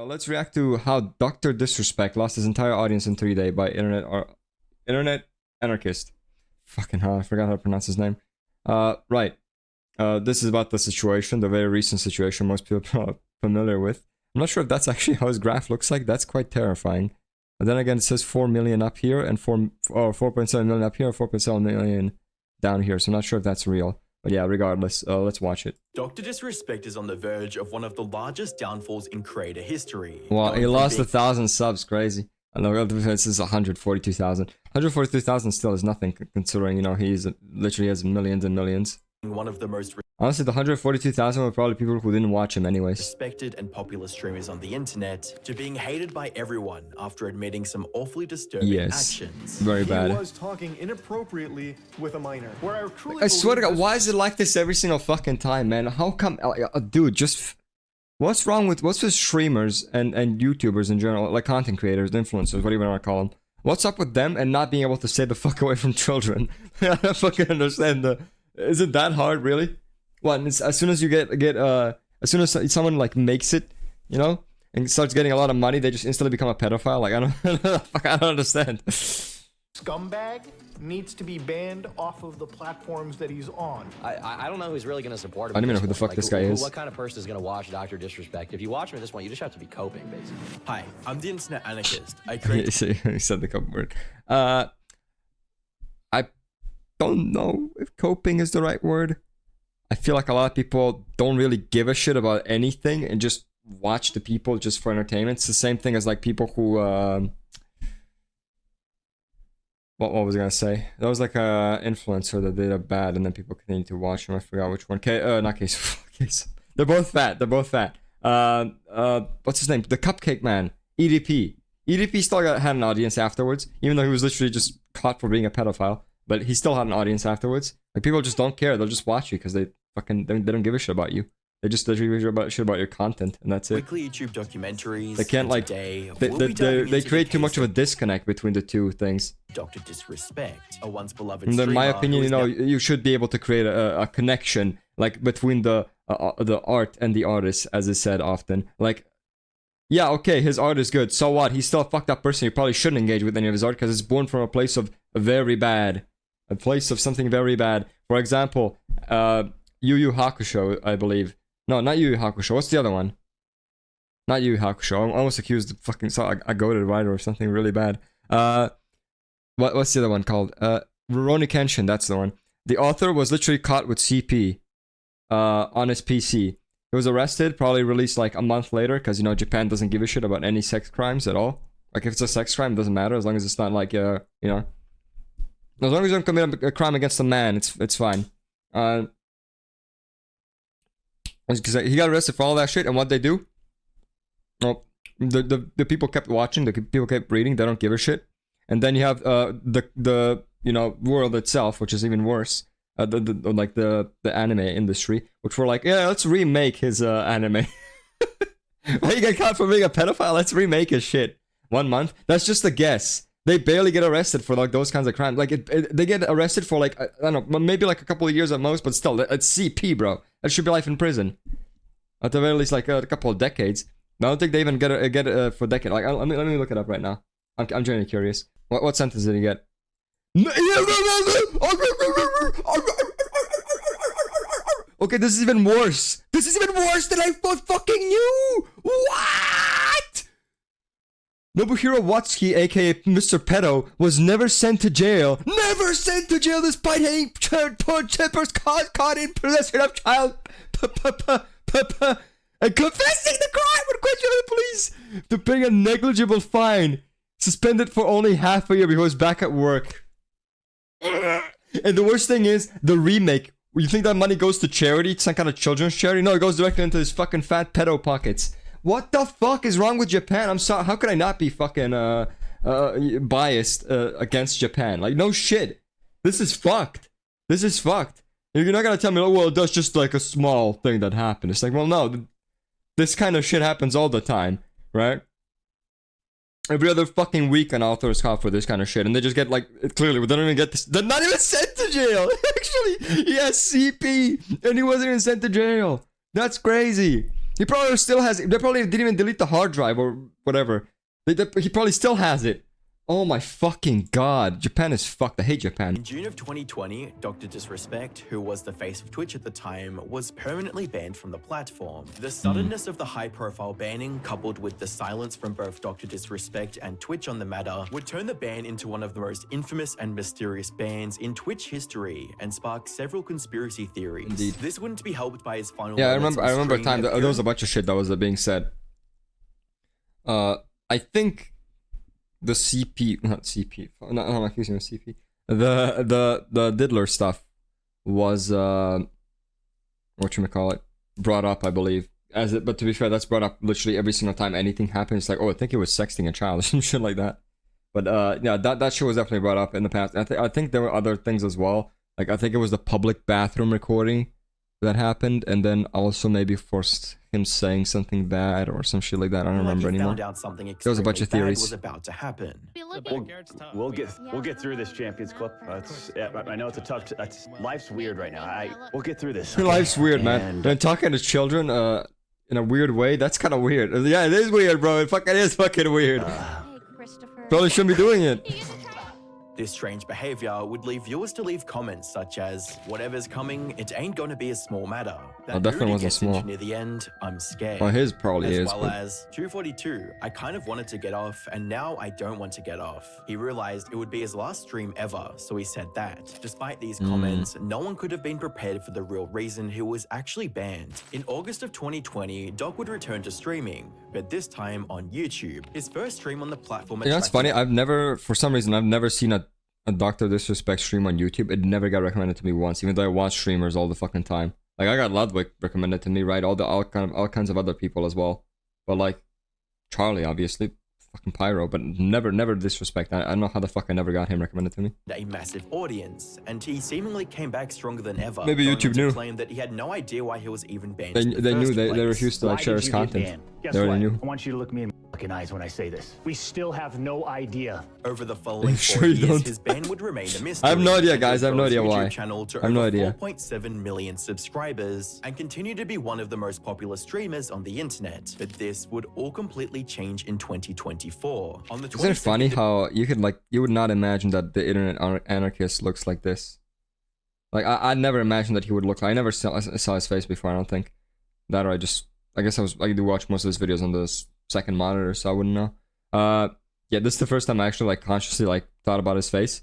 let's react to how Dr. Disrespect lost his entire audience in 3 days by internet anarchist. Fucking hell, I forgot how to pronounce his name. Right. This is about the situation, the very recent situation most people are familiar with. I'm not sure if that's actually how his graph looks like. That's quite terrifying. But then again, it says 4 million up here and 4.7 million up here, 4.7 million down here. So I'm not sure if that's real. But yeah, regardless, let's watch it. Dr. Disrespect is on the verge of one of the largest downfalls in creator history. Wow, he lost 1,000 subs, crazy. I know this is 142,000. 143,000 still is nothing considering, you know, he's literally has millions and millions. One of the most Honestly, the 142,000 were probably people who didn't watch him anyways. respected and popular streamers on the internet to being hated by everyone after admitting some awfully disturbing actions. Very bad. He was talking inappropriately with a minor. Where I truly I swear to God, believe why is it like this every single fucking time, man? How come, dude, just... What's with streamers and YouTubers in general, like content creators, influencers, whatever you want to call them? What's up with them and not being able to stay the fuck away from children? I don't fucking understand the... Is it that hard, really? What, as soon as you as soon as someone like makes it, you know, and starts getting a lot of money, they just instantly become a pedophile? Like, I don't understand. scumbag needs to be banned off of the platforms that he's on. I don't know who's really going to support him. I don't even know who the fuck this guy is. What kind of person is going to watch Dr. Disrespect? If you watch him at this point, you just have to be coping, basically. Hi, I'm the internet anarchist. I He create said the code word. I don't know if coping is the right word. I feel like a lot of people don't really give a shit about anything and just watch the people just for entertainment. It's the same thing as like people who what was I gonna say? That was like a influencer that did a bad and then people continue to watch him. I forgot which one. Not Case. Case. They're both fat. What's his name? The Cupcake Man. EDP. EDP still had an audience afterwards, even though he was literally just caught for being a pedophile. But he still had an audience afterwards. Like, people just don't care. They'll just watch you because they don't give a shit about you. They just literally give a shit about your content, and that's it. weekly YouTube documentaries. They can't like they create too much of a disconnect between the two things. Dr. Disrespect, a once beloved And in my streamer opinion, who you is know, now you should be able to create a connection like between the art and the artist, as is said often. Like, yeah, okay, his art is good. So what? He's still a fucked up person. You probably shouldn't engage with any of his art because it's born from a place of very bad. A place of something very bad. For example, Yu Yu Hakusho, I believe. No, not Yu Yu Hakusho. What's the other one? Not Yu Yu Hakusho. I'm almost accused of fucking a goated writer or something really bad. What's the other one called? Rurouni Kenshin, that's the one. The author was literally caught with CP on his PC. He was arrested, probably released like a month later, because, you know, Japan doesn't give a shit about any sex crimes at all. Like, if it's a sex crime, it doesn't matter, as long as it's not like, you know... As long as you don't commit a crime against a man, it's fine. Because he got arrested for all that shit, and what they do? Well, the people kept watching, the people kept reading, they don't give a shit. And then you have the you know, world itself, which is even worse. The anime industry, which were like, yeah, let's remake his anime. Why you get caught for being a pedophile? Let's remake his shit. 1 month? That's just a guess. They barely get arrested for like those kinds of crimes. Like they get arrested for like, I don't know, maybe like a couple of years at most, but still, it's CP, bro. That should be life in prison. At the very least, like a couple of decades. I don't think they even get it for a decade. Like, let me look it up right now. I'm genuinely curious. What sentence did he get? Okay, this is even worse. This is even worse than I fucking knew. What? Nobuhiro Watsuki, aka Mr. Pedo, was never sent to jail. Never sent to jail despite having poor tempers caught in possession of child and confessing the crime when questioned by the police to paying a negligible fine. Suspended for only half a year before he was back at work. And the worst thing is, the remake. You think that money goes to charity? Some kind of children's charity? No, it goes directly into his fucking fat pedo pockets. What the fuck is wrong with Japan? I'm sorry. How could I not be fucking biased against Japan? Like, no shit. This is fucked. This is fucked. You're not gonna tell me, oh, well, that's just like a small thing that happened. It's like, well, no. This kind of shit happens all the time, right? Every other fucking week an author is caught for this kind of shit, and they just get like, clearly, they don't even get this. They're not even sent to jail. Actually, he has CP, and he wasn't even sent to jail. That's crazy. He probably still has it. They probably didn't even delete the hard drive or whatever. He probably still has it. Oh my fucking god. Japan is fucked. I hate Japan. In June of 2020, Dr. Disrespect, who was the face of Twitch at the time, was permanently banned from the platform. The suddenness of the high-profile banning, coupled with the silence from both Dr. Disrespect and Twitch on the matter, would turn the ban into one of the most infamous and mysterious bans in Twitch history and spark several conspiracy theories. Indeed. This wouldn't be helped by his final Yeah, moments I on remember a stream time that that there was a bunch of shit that was being said. I think the CP, not CP, no, I'm accusing of CP. The Diddler stuff was whatchamacallit, brought up, I believe. But to be fair, that's brought up literally every single time anything happens. It's like, oh, I think it was sexting a child or some shit like that. But yeah, that shit was definitely brought up in the past. I think there were other things as well. Like I think it was the public bathroom recording that happened, and then also maybe forced him saying something bad or some shit like that. I don't remember anymore. Found out something There was a bunch of extremely bad theories. was about to happen. We'll get through this Champions Clip. I know it's a tough. Life's weird right now. We'll get through this. Your life's weird, man. And- And talking to children in a weird way, that's kind of weird. Yeah, it is weird, bro. It is fucking weird. Probably shouldn't be doing it. This strange behavior would leave viewers to leave comments such as, whatever's coming, it ain't gonna be a small matter. That definitely nudity wasn't gets small. into near the end, I'm scared. Well, his probably as is, well but- as 242, I kind of wanted to get off, and now I don't want to get off. He realized it would be his last stream ever, so he said that. Despite these comments, no one could have been prepared for the real reason he was actually banned. In August of 2020, Doc would return to streaming, but this time on YouTube. His first stream on the platform. Yeah, that's funny. For some reason, I've never seen a Dr. Disrespect stream on YouTube. It never got recommended to me once, even though I watch streamers all the fucking time. Like I got Ludwig recommended to me, right? All kinds of other people as well. But like Charlie, obviously, fucking Pyro, but never Disrespect. I don't know how the fuck I never got him recommended to me. A massive audience, and he seemingly came back stronger than ever. Maybe going YouTube on to knew. claim that he had no idea why he was even banned. They in the knew first they place. refused to like Why share did his you get content. banned? Guess They already what? knew. I want you to look me in the fucking eyes when I say this. We still have no idea. Over the following Sure 4 you years, don't. his ban would remain a mystery. I have no idea, and guys. I have no would grow idea his why. YouTube channel to I have no over idea. 4.7 million subscribers and continue to be one of the most popular streamers on the internet. But this would all completely change in 2024. On the Isn't it funny 22nd how you would not imagine that the internet anarchist looks like this? Like I never imagined that he would look like. I never saw his face before. I don't think that, or I guess I do watch most of his videos on the second monitor, so I wouldn't know. Yeah, this is the first time I actually like consciously like thought about his face.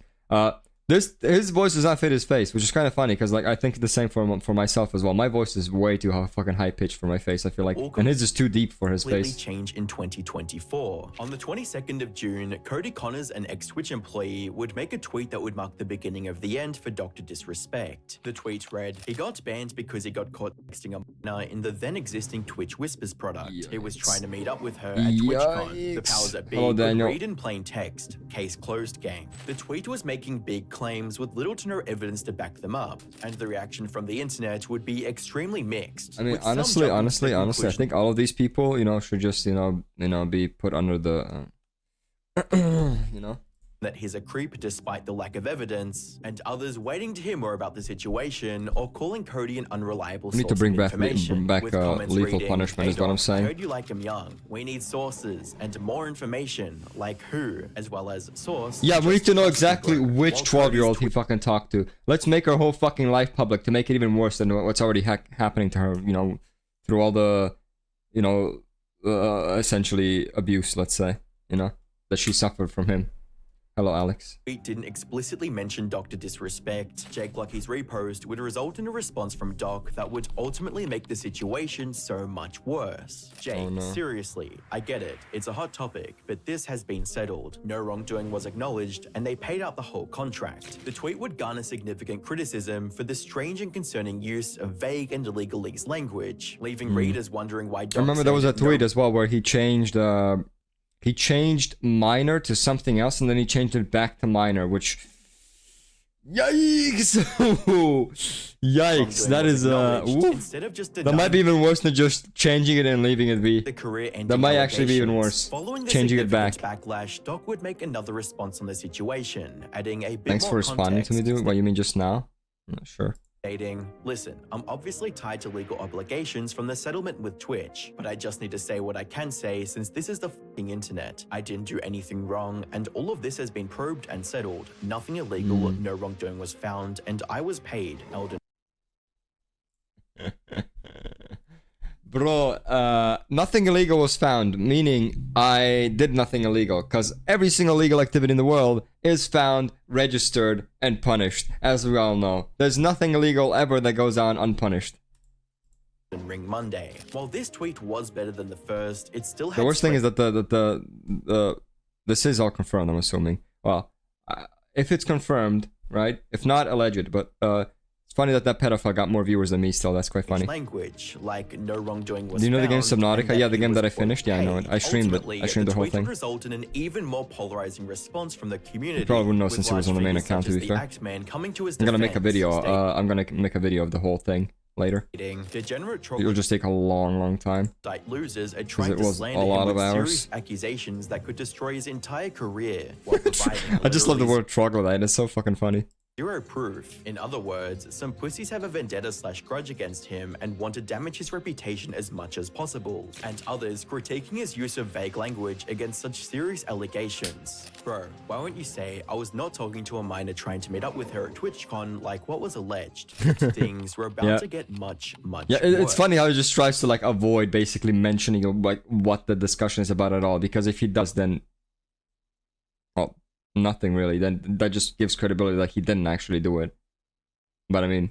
His voice does not fit his face, which is kind of funny because like I think the same for myself as well. My voice is way too fucking high pitched for my face. I feel like, and his is too deep for his completely face. change in 2024. On the 22nd of June, Cody Connors, an ex-Twitch employee, would make a tweet that would mark the beginning of the end for Dr. Disrespect. The tweet read, he got banned because he got caught texting a minor in the then existing Twitch Whispers product. He was trying to meet up with her at TwitchCon. The powers that be Hello, could Daniel. read in plain text. Case closed, gang. The tweet was making big claims with little to no evidence to back them up, and the reaction from the internet would be extremely mixed. I mean, with some honestly, jumping to the honestly, I conclusion think all of these people, should just, be put under the, that he's a creep despite the lack of evidence, and others waiting to hear more about the situation or calling Cody an unreliable We need source to bring of back information, with comments lethal reading, punishment "Hey is what I'm Doc, saying." heard you like him young. We need sources and more information, like who, as well as source. Yeah, we need to know just exactly work. which While 12-year-old Cody's he fucking talked to. Let's make her whole fucking life public to make it even worse than what's already happening to her, through all the, essentially abuse, let's say, that she suffered from him. Hello, Alex. tweet didn't explicitly mention Dr. Disrespect. Jake Lucky's repost would result in a response from Doc that would ultimately make the situation so much worse. Jake, Oh, no. seriously, I get it. It's a hot topic, but this has been settled. No wrongdoing was acknowledged, and they paid out the whole contract. The tweet would garner significant criticism for the strange and concerning use of vague and legalese language, leaving readers wondering why Doc I remember there was a said no tweet as well where he changed minor to something else, and then he changed it back to minor, which yikes. Yikes, that is woo. Instead of just That might be even worse than just changing it and leaving it be. the career-ending That might actually be even allegations. worse. Following the Changing it significant backlash, Doc would make another response on the situation, adding a bit Thanks more for responding to me, context. dude. What you mean just now? I'm not sure. stating, "Listen, I'm obviously tied to legal obligations from the settlement with Twitch, but I just need to say what I can say since this is the f***ing internet. I didn't do anything wrong, and all of this has been probed and settled. Nothing illegal, no wrongdoing was found, and I was paid." Elden Bro, nothing illegal was found, meaning I did nothing illegal, because every single legal activity in the world is found, registered, and punished, as we all know. There's nothing illegal ever that goes on unpunished. Ring Monday. While this tweet was better than the first, it still had The worst thing is that this is all confirmed, I'm assuming. Well, if it's confirmed, right? If not, alleged, but it's funny that pedophile got more viewers than me still. That's quite funny. language, like no wrongdoing was Do you know the game found, Subnautica? and Yeah, the he game was that I finished. Yeah, I know it. paid. I streamed it. Ultimately, I streamed the whole tweet thing. would result in an even more polarizing response from the community. You probably wouldn't know with since it was large on the main figures account, such to as be the fair. Axeman coming to his I'm gonna make a defense, video. stating, I'm gonna make a video of the whole thing later. "Degenerate It'll just take a long time. troglodyte losers are trying it to was slander a lot him of with hours. serious accusations that could destroy his entire career while providing I just love the literally word troglodyte. It's so fucking funny. zero proof. In other words, some pussies have a vendetta/grudge against him and want to damage his reputation as much as possible, and others critiquing his use of vague language against such serious allegations. Bro, why won't you say, I was not talking to a minor trying to meet up with her at TwitchCon like what was alleged? Things were about Yeah. to get much Yeah, it's worse. funny how he just tries to like avoid basically mentioning like what the discussion is about at all. Because if he does, then well, nothing really. Then that just gives credibility that he didn't actually do it. But I mean,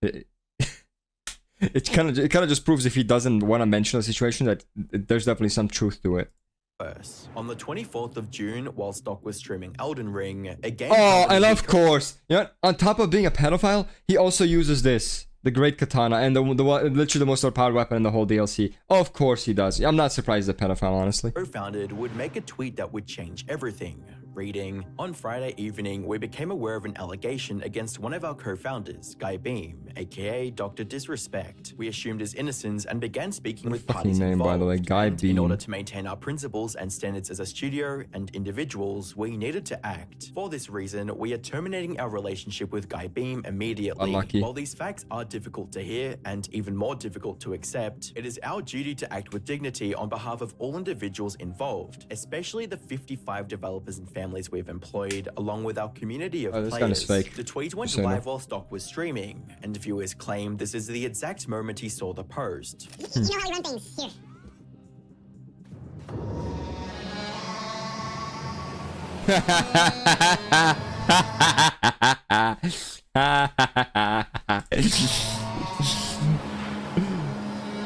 it kind of just proves if he doesn't want to mention the situation that there's definitely some truth to it. Worse. On the 24th of June, while Stock was streaming Elden Ring, a game Oh, company and of course, you know, on top of being a pedophile, he also uses this, the Great Katana, and literally the most overpowered weapon in the whole DLC. Of course he does. I'm not surprised he's a pedophile, honestly. co-founded would make a tweet that would change everything. Reading, "On Friday evening, we became aware of an allegation against one of our co-founders, Guy Beam, aka Dr. Disrespect. We assumed his innocence and began speaking with fucking parties name, by the way, involved. Guy And Beam. in order to maintain our principles and standards as a studio and individuals, we needed to act. For this reason, we are terminating our relationship with Guy Beam immediately. Unlucky. While these facts are difficult to hear and even more difficult to accept, it is our duty to act with dignity on behalf of all individuals involved, especially the 55 developers and families we've employed, along with our community of Oh, this players." gun is fake. The tweet went Just so you know. live while Stock was streaming, and viewers claim this is the exact moment he saw the post. You know how I run things. Here.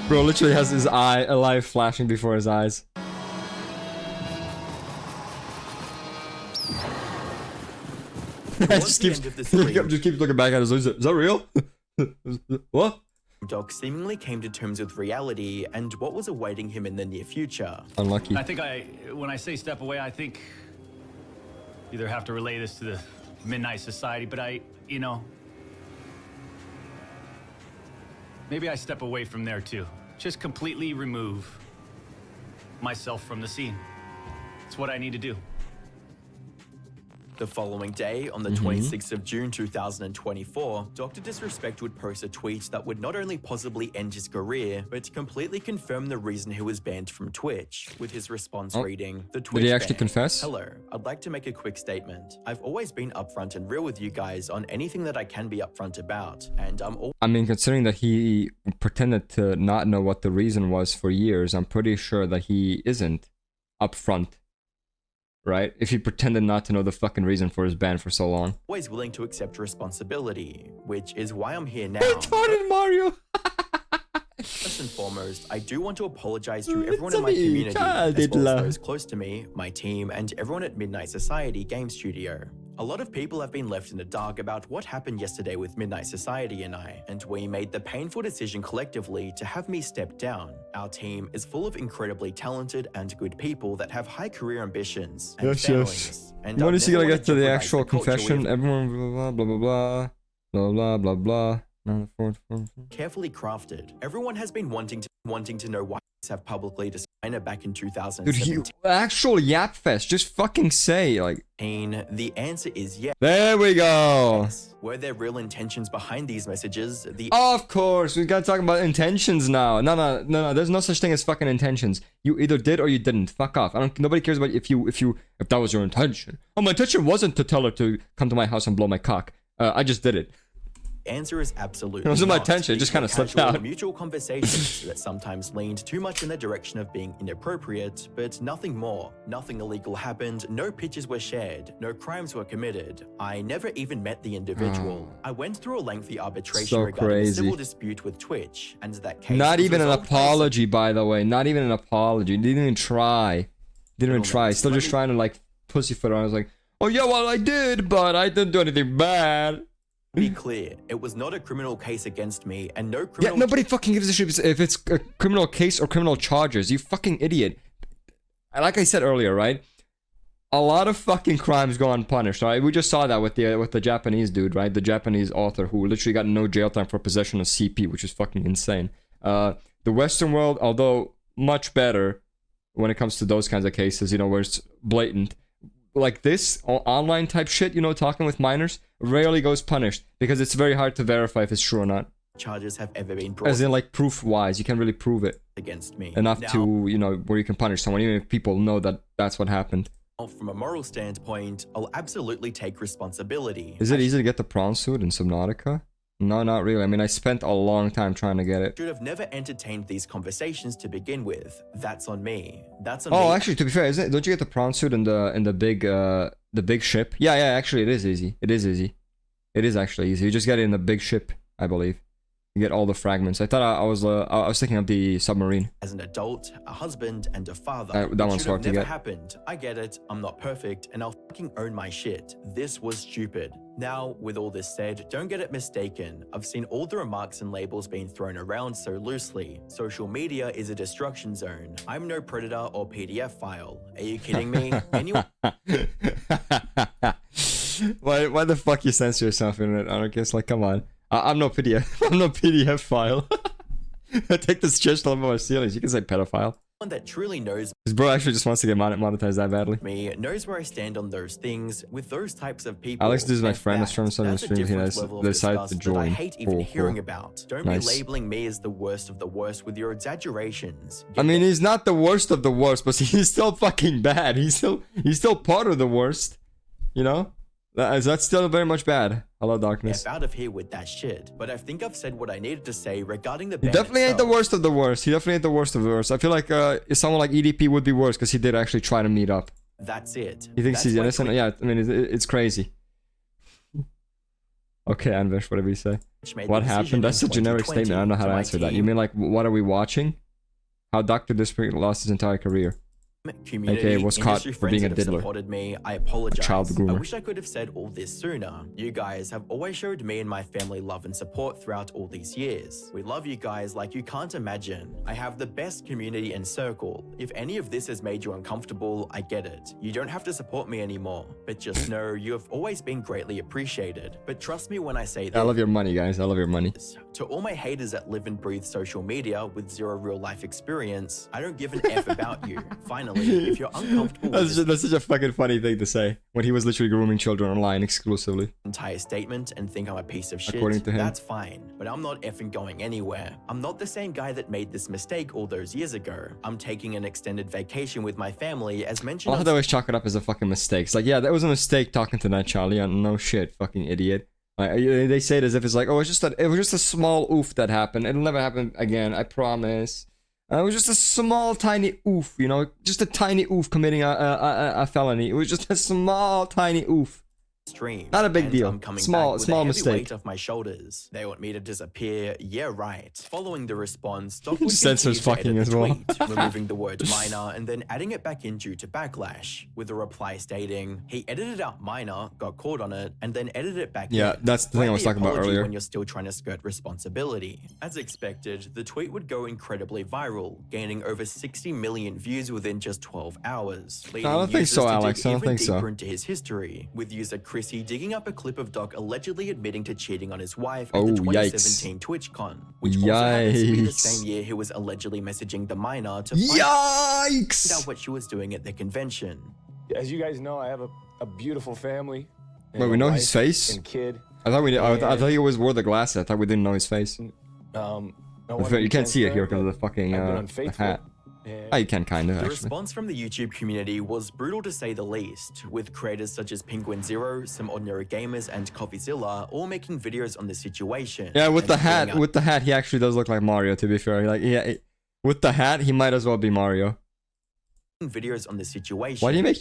Bro literally has his eye, a light flashing before his eyes. Towards the end of the stream, just keeps looking back at us. Is that real? What? Doc seemingly came to terms with reality and what was awaiting him in the near future. Unlucky. I think when I say step away, I think either have to relay this to the Midnight Society, but maybe I step away from there too. Just completely remove myself from the scene. It's what I need to do. The following day, on the 26th of June 2024, Dr. Disrespect would post a tweet that would not only possibly end his career, but completely confirm the reason he was banned from Twitch, with his response reading, "The Twitch he actually ban. confess? Hello, I'd like to make a quick statement. I've always been upfront and real with you guys on anything that I can be upfront about, and I'm I mean, considering that he pretended to not know what the reason was for years, I'm pretty sure that he isn't upfront. Right? If he pretended not to know the fucking reason for his ban for so long. always willing to accept responsibility, which is why I'm here now. Retarded Mario! First and foremost, I do want to apologize to everyone in my It's a community, child, as well as Hitler. those close to me, my team, and everyone at Midnight Society Game Studio. A lot of people have been left in the dark about what happened yesterday with Midnight Society and I, and we made the painful decision collectively to have me step down. Our team is full of incredibly talented and good people that have high career ambitions and families. And When I is he never gonna wanna get to the jeopardize actual culture we have confession? Everyone blah blah blah blah blah blah blah blah No, fourth. carefully crafted. Everyone has been wanting to know why have publicly disclosed back in Dude, 2017. you actual Yap Fest. Just fucking say, like. The answer is yes. There we go. Were there real intentions behind these messages? The Of course, we gotta talk about intentions now. No. There's no such thing as fucking intentions. You either did or you didn't. Fuck off. Nobody cares about if that was your intention. Oh, my intention wasn't to tell her to come to my house and blow my cock. I just did it. answer is absolutely It wasn't my not. intention, it just These kinda were slipped casual, out. Mutual conversations that sometimes leaned too much in the direction of being inappropriate, but nothing more. Nothing illegal happened, no pictures were shared, no crimes were committed. I never even met the individual. I went through a lengthy arbitration So regarding a crazy. civil dispute with Twitch, and that case Not was even an resolved by apology, by the way. Not even an apology. Didn't even try. Didn't even try. Still just trying to like pussyfoot around. I was like, oh yeah, well I did, but I didn't do anything bad. be clear, it was not a criminal case against me, and no Yeah, criminal nobody fucking gives a shit if it's a criminal case or criminal charges. You fucking idiot. Like I said earlier, right? A lot of fucking crimes go unpunished, right? We just saw that with the Japanese dude, right? The Japanese author who literally got no jail time for possession of CP, which is fucking insane. The Western world, although much better when it comes to those kinds of cases, you know, where it's blatant, like this online type shit, you know, talking with minors, rarely goes punished because it's very hard to verify if it's true or not. charges have ever been brought As in, like, proof wise, you can't really prove it against me. enough Now, to, you know, where you can punish someone, even if people know that that's what happened. from a moral standpoint, I'll absolutely take responsibility. Is it easy to get the prawn suit in Subnautica? No, not really. I mean, I spent a long time trying to get it. Should have never entertained these conversations to begin with. That's on me. That's on me. Oh, actually, to be fair, isn't it? Don't you get the prawn suit in the big ship? Yeah, actually, it is easy. It is easy. It is actually easy. You just get it in the big ship, I believe. You get all the fragments. I thought I was thinking of the submarine. As an adult, a husband, and a father. That it one's should hard have to never get. happened. I get it. I'm not perfect, and I'll fucking own my shit. This was stupid. Now, with all this said, don't get it mistaken. I've seen all the remarks and labels being thrown around so loosely. Social media is a destruction zone. I'm no predator or PDF file. Are you kidding me? Anyone Why the fuck you censor yourself in it? I don't guess. Like, come on. I'm no PDF. I'm no PDF file. I take this just a little more serious. You can say pedophile. that truly knows This bro actually just wants to get monetized that badly. me knows where I stand on those things. With those types of people, Alex, this is my and friend. That's from some that's a stream. He different has level of decided to disgust that I join. hate even Cool, hearing cool. about. Don't Nice. be labeling me as the worst of the worst with your exaggerations. I mean, he's not the worst of the worst, but he's still fucking bad. He's still part of the worst. You know? That's still very much bad. Hello, darkness. Get out of here with that shit. But I think I've said what I needed to say regarding the He ban definitely ain't the itself. worst of the worst. He definitely ain't the worst of the worst. I feel like someone like EDP would be worse because he did actually try to meet up. That's it. He thinks That's he's my innocent? tweet Yeah, I mean, it's crazy. Okay, Anvesh, whatever you say. which made What the decision happened? That's a in generic 2020 statement. I don't know how to my answer that. You team, mean like, what are we watching? How Dr. Disparate lost his entire career. community, AKA was caught industry for friends being a that have diddler. supported me. I apologize. child I groomer. wish I could have said all this sooner. You guys have always showed me and my family love and support throughout all these years. We love you guys like you can't imagine. I have the best community and circle. If any of this has made you uncomfortable, I get it. You don't have to support me anymore. But just know you have always been greatly appreciated. But trust me when I say this. I love your money, guys. I love your money. To all my haters that live and breathe social media with zero real life experience, I don't give an F about you. Finally, if you're uncomfortable with this That's such a fucking funny thing to say when he was literally grooming children online exclusively. entire statement and think I'm a piece of shit, According to him. that's fine. But I'm not effing going anywhere. I'm not the same guy that made this mistake all those years ago. I'm taking an extended vacation with my family, as mentioned Oh, on they always chalk it up as a fucking mistake. It's like, yeah, that was a mistake talking to that child. Yeah, no shit, fucking idiot. Like, they say it as if it's like, oh, it was just a small oof that happened. It'll never happen again. I promise. It was just a small, tiny oof. You know, just a tiny oof committing a felony. It was just a small, tiny oof. stream. Not a big and deal. I'm coming Small- back with small a heavy mistake. weight off my shoulders. They want me to disappear. Yeah, right. Following the response, Doc would Just censors continue to fucking edit the as well. tweet, removing the word minor and then adding it back in due to backlash, with a reply stating he edited out minor, got caught on it, and then edited it back Yeah, in. that's the thing I was Write talking about apology earlier. When you're still trying to skirt responsibility. As expected, the tweet would go incredibly viral, gaining over 60 million views within just 12 hours. I don't think so, users to dig Alex. I don't even think so. deeper into his history, with user Chrissy digging up a clip of Doc allegedly admitting to cheating on his wife at Oh, the yikes. 2017 TwitchCon, which also happens to be the Yikes. same year he was allegedly messaging the minor to find out Yikes! what she was doing at the convention. As you guys know, I have a beautiful family. and Wait, we a know his wife face? And kid. I thought I thought he always wore the glasses. I thought we didn't know his face. No You can't see it here because of the fucking I've been the unfaithful, hat. and Oh, you can kind of The actually. response from the YouTube community was brutal to say the least, with creators such as Penguin Zero, Some Ordinary Gamers, and Coffeezilla all making videos on the situation. Yeah, with and the calling hat, out with the hat, he actually does look like Mario. To be fair, like with the hat, he might as well be Mario. videos on the situation. Why do you make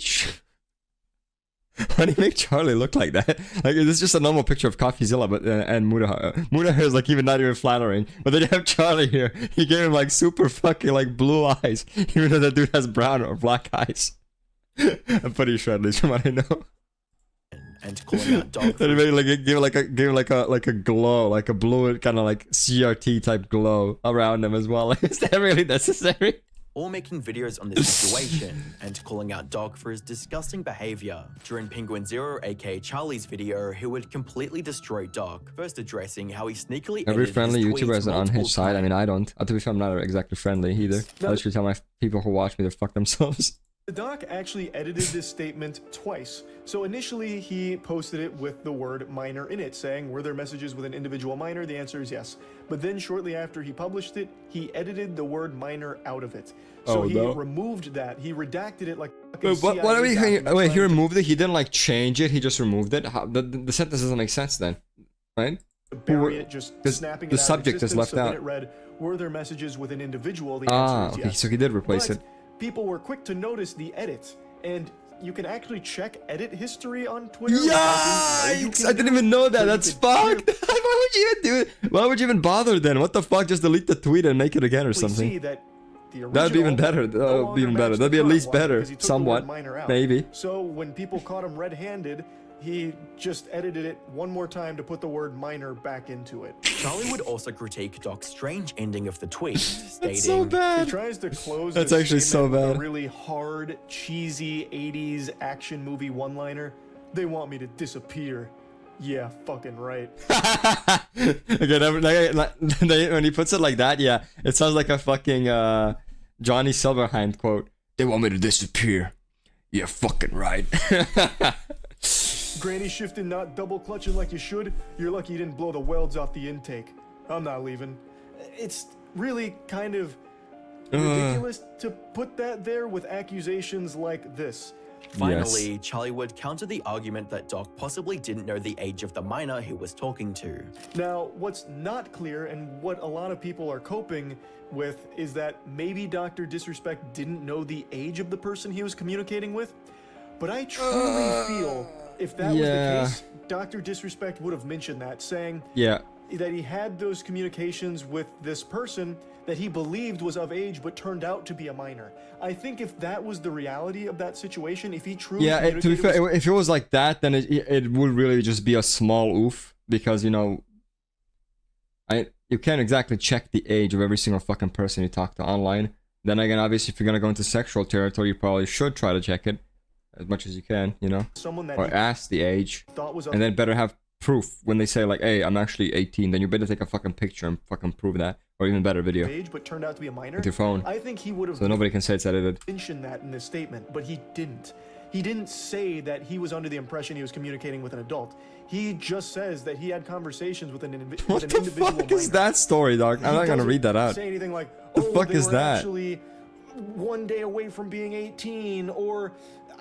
why do you make Charlie look like that? Like it's just a normal picture of Coffeezilla, but and Mudahair is like even not even flattering. But then you have Charlie here. He gave him like super fucking like blue eyes, even though that dude has brown or black eyes. I'm pretty sure at least from what I know. and calling out Doc Then he made like give like a glow, like a blue kind of like CRT type glow around him as well. Is that really necessary? all making videos on this situation and calling out Doc for his disgusting behavior. During Penguin Zero, aka Charlie's video, he would completely destroy Doc, first addressing how he sneakily Every edited friendly his YouTuber tweets has an multiple unhinged side. I mean, times. I don't. To be fair, I'm not exactly friendly either. I literally tell my people who watch me to fuck themselves. The doc actually edited this statement twice. So initially he posted it with the word minor in it, saying, were there messages with an individual minor? The answer is yes. But then shortly after he published it, he edited the word minor out of it. So he removed that. He redacted it like a fucking Wait, what are we? CIA document Wait, he trying removed it. He didn't like change it. He just removed it. How, the sentence doesn't make sense then, right? to bury it, just snapping the it out of subject is existence. left So then out. it read, were there messages with an individual? The Ah, answer is okay. yes. So he did replace But it. people were quick to notice the edit, and you can actually check edit history on Twitter. which I didn't know you Yikes! can I didn't do. even know that. So you That's could fucked. Why would you even do it? Why would you even bother then? What the fuck? Just delete the tweet and make it again or clearly something. see that the That'd be even original better. no That would be longer even better. matched That'd be the at least current one better. because he took the word Somewhat. minor out. Maybe. So when people caught him red-handed, he just edited it one more time to put the word minor back into it. Charlie would also critique Doc's strange ending of the tweet, stating, That's so He bad. tries to close That's this actually so statement with bad. a really hard, cheesy 80s action movie one-liner. They want me to disappear. Yeah, fucking right. Okay, when he puts it like that, yeah, it sounds like a fucking Johnny Silverhand quote. They want me to disappear. Yeah, fucking right. Granny shifting, not double clutching like you should. You're lucky you didn't blow the welds off the intake. I'm not leaving. It's really kind of ridiculous to put that there with accusations like this. Finally, Charlie would counter the argument that Doc possibly didn't know the age of the minor he was talking to. Now, what's not clear and what a lot of people are coping with is that maybe Dr. Disrespect didn't know the age of the person he was communicating with. But I truly feel if that was yeah. the case, Dr. Disrespect would have mentioned that, saying Yeah. that he had those communications with this person that he believed was of age but turned out to be a minor. I think if that was the reality of that situation, if he truly Yeah, to be communicated with fair, if it was like that, then it would really just be a small oof because, you know, you can't exactly check the age of every single fucking person you talk to online. Then again, obviously, if you're gonna go into sexual territory, you probably should try to check it as much as you can, you know, someone that or he ask the age, thought was of and then better have proof when they say like, "Hey, I'm actually 18." Then you better take a fucking picture and fucking prove that, or even better, video age but turned out to be a minor. with your phone, I think he would have so nobody can say it's edited. mentioned that in his statement, but he didn't. He didn't say that he was under the impression he was communicating with an adult. He just says that he had conversations with an What the individual fuck is minor. that story, dog? I'm He not gonna doesn't read that out. Say anything like, The "Oh, fuck they is were that?" actually one day away from being 18," or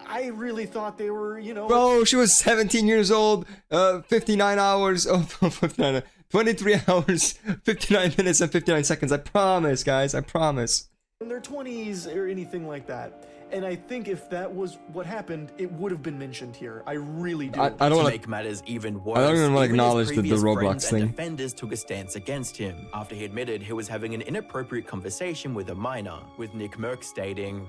"I really thought they were, you know." Bro, she was 17 years old, 59 hours, 23 hours, 59 minutes and 59 seconds. I promise, guys, I promise. in their 20s or anything like that. And I think if that was what happened, it would have been mentioned here. I really do. I don't To want make matters even worse, I don't even wanna his acknowledge the previous Roblox friends and thing. defenders took a stance against him after he admitted he was having an inappropriate conversation with a minor, with Nick Merck stating,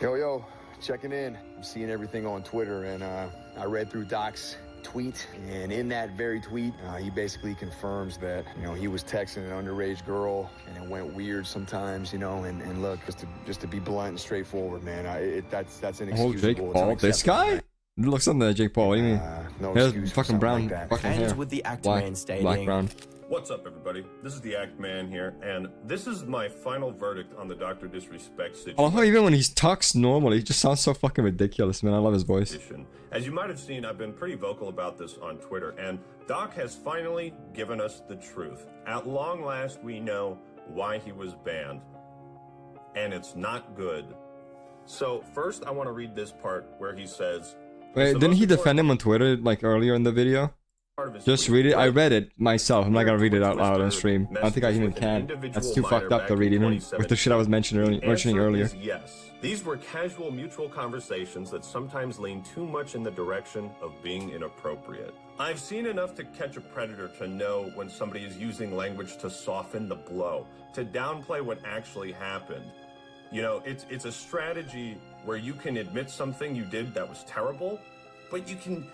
Yo, checking in. I'm seeing everything on Twitter, and I read through Doc's tweet, and in that very tweet, he basically confirms that, you know, he was texting an underage girl, and it went weird sometimes, you know, and look, just to be blunt and straightforward, man, that's Oh, inexcusable. Jake It's Paul, this unacceptable, guy? man. It looks something like Jake Paul. What do you mean? No He has excuse for fucking something brown like that. fucking hair. And with the actor Black, man stating, black, brown. What's up, everybody? This is the Act Man here, and this is my final verdict on the Dr. Disrespect situation. I love how even when he talks normally, he just sounds so fucking ridiculous, man. I love his voice. As you might have seen, I've been pretty vocal about this on Twitter, and Doc has finally given us the truth. At long last, we know why he was banned, and it's not good. So first, I want to read this part where he says... Wait, didn't he defend him on Twitter, like, earlier in the video? Just read it. I read it myself. I'm not gonna read it out loud on stream. I don't think I even can. That's too fucked up to read, even with the shit I was mentioning earlier. Yes. These were casual mutual conversations that sometimes lean too much in the direction of being inappropriate. I've seen enough to catch a predator to know when somebody is using language to soften the blow, to downplay what actually happened. You know, it's a strategy where you can admit something you did that was terrible, but you can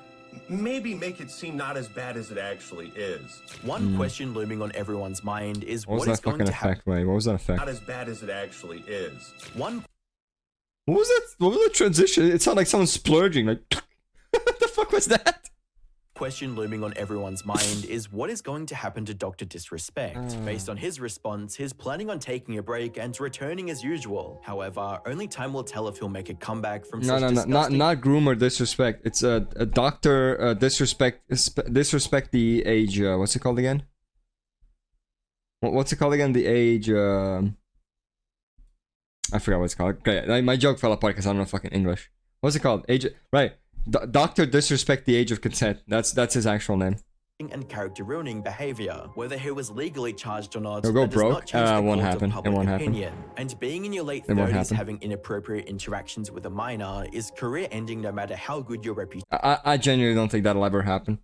maybe make it seem not as bad as it actually is. One question looming on everyone's mind is What was what is that going fucking to happen. effect, Ray? What was that effect? Not as bad as it actually is. One What was that? What was the transition? It sounded like someone splurging. Like, what the fuck was that? question looming on everyone's mind is what is going to happen to Dr. Disrespect? Based on his response, he's planning on taking a break and returning as usual. However, only time will tell if he'll make a comeback from such disgusting... not groomer disrespect. It's a doctor disrespect the age. What's it called again? What's it called again? The age. I forgot what it's called. Okay, my joke fell apart because I don't know fucking English. What's it called? Age. Right. Doctor disrespect the age of consent. That's his actual name. And character ruining behavior. Whether he was legally charged or not, He'll go that does broke. not change the Won't court of happen. It public won't happen. opinion. And being in your late It won't 30s happen. having inappropriate interactions with a minor is career ending no matter how good your I genuinely don't think that'll ever happen.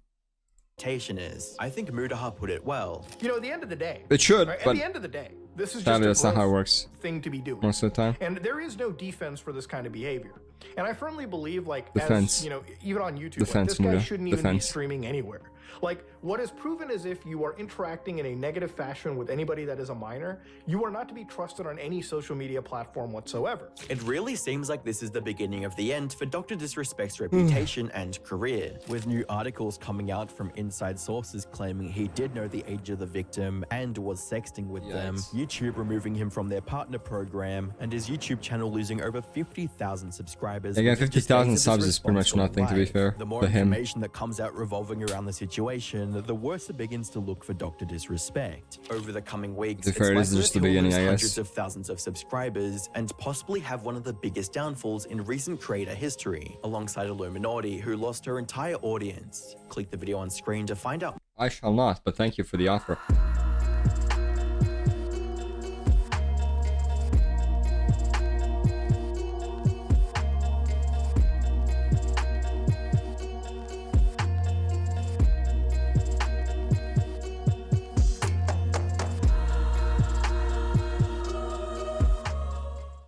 reputation is. I think Mudaha put it well. You know, at the end of the day, It should, right, but at the end of the day, this is just sadly, a that's not how it gross works thing to be doing most of the time. and there is no defense for this kind of behavior. And I firmly believe, like, Defense. as you know, even on YouTube, Defense, like, this guy Muda. shouldn't even be Defense. streaming anywhere. Like, what is proven is if you are interacting in a negative fashion with anybody that is a minor, you are not to be trusted on any social media platform whatsoever. It really seems like this is the beginning of the end for Dr. Disrespect's reputation and career, with new articles coming out from inside sources claiming he did know the age of the victim and was sexting with them, YouTube removing him from their partner program, and his YouTube channel losing over 50,000 subscribers. Again, within just 50,000 days of his subs is pretty much response nothing, to be live. fair, The more to him. information that comes out revolving around the situation, the worse it begins to look for Dr. Disrespect. Over the coming weeks, To be fair, it is likely just that the he will beginning, lose I guess. hundreds of thousands of subscribers and possibly have one of the biggest downfalls in recent creator history, alongside Illuminati, who lost her entire audience. Click the video on screen to find out. I shall not, but thank you for the offer.